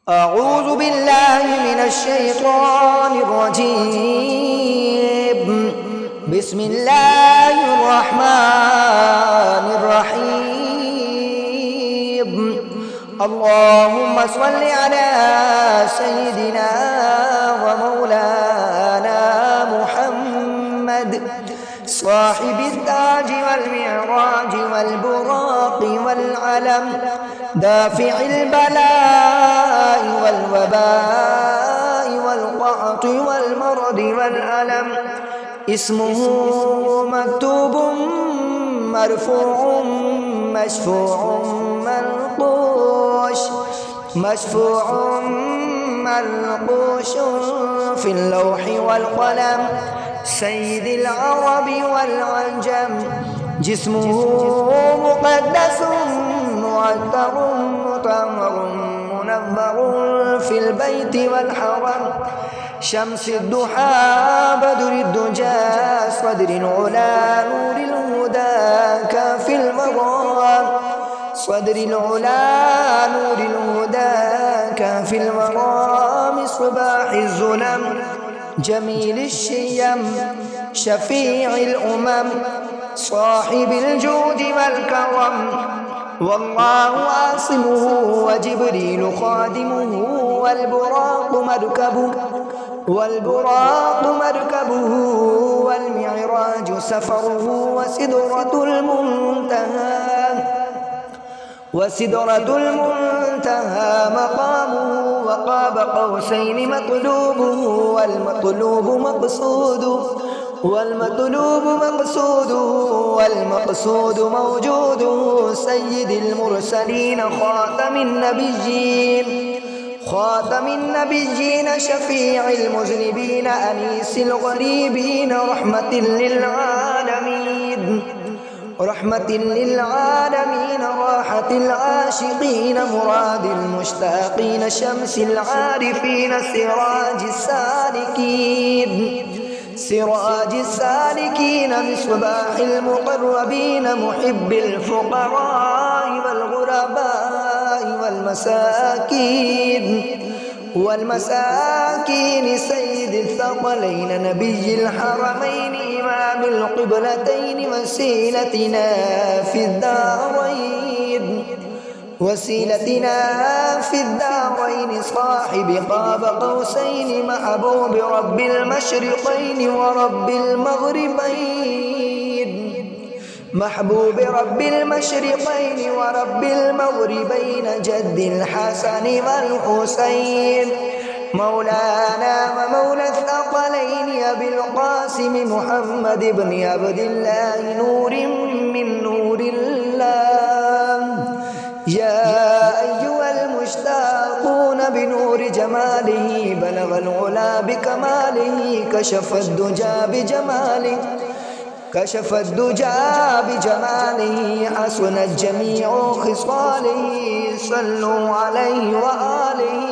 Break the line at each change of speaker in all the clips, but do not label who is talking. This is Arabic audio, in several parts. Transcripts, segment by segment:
أعوذ بالله من الشيطان الرجيم. بسم الله الرحمن الرحيم. اللهم صل على سيدنا ومولانا محمد صاحب التاج والمعراج والبراق والعلم دافع البلاء والوباء والقحط والمرض والألم. اسمه مكتوب مرفوع مشفوع منقوش في اللوح والقلم. سيد العرب والعجم. جسمه مقدس معطر مطهر منور في البيت والحرم. شمس الضحى بدر الدجى صدر العلا نور الهدى كافي المرام. صدر العلا نور الهدى كافي المرام. صباح الظلم جميل الشيم شفيع الأمم. صاحب الجود والكرم والله عاصمه وجبريل خادمه. والبراق مركبه والمعراج سفره. وسدرة المنتهى مقامه. وقاب قوسين مطلوبه والمقصود موجود. سيد المرسلين خاتم النبيين شفيع المذنبين أنيس الغريبين. رحمة للعالمين راحة العاشقين مراد المشتاقين. شمس العارفين سراج السالكين. مصباح المقربين محب الفقراء والغرباء والمساكين. سيد الثقلين نبي الحرمين إمام القبلتين. وسيلتنا في الدارين. صاحب قاب قوسين محبوب رب المشرقين ورب المغربين. جد الحسن والحسين مولانا ومولى الثقلين أبي القاسم محمد بن عبد الله نور من نور الله. يا أيها المشتاقون بنور جماله بلغ العلا بكماله. كشف الدجى بجماله حسنت جميع خصاله. صلوا عليه وآله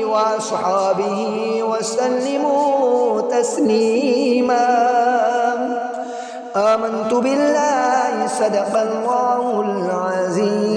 وأصحابه وسلموا تسليما. آمنت بالله صدق الله العظيم.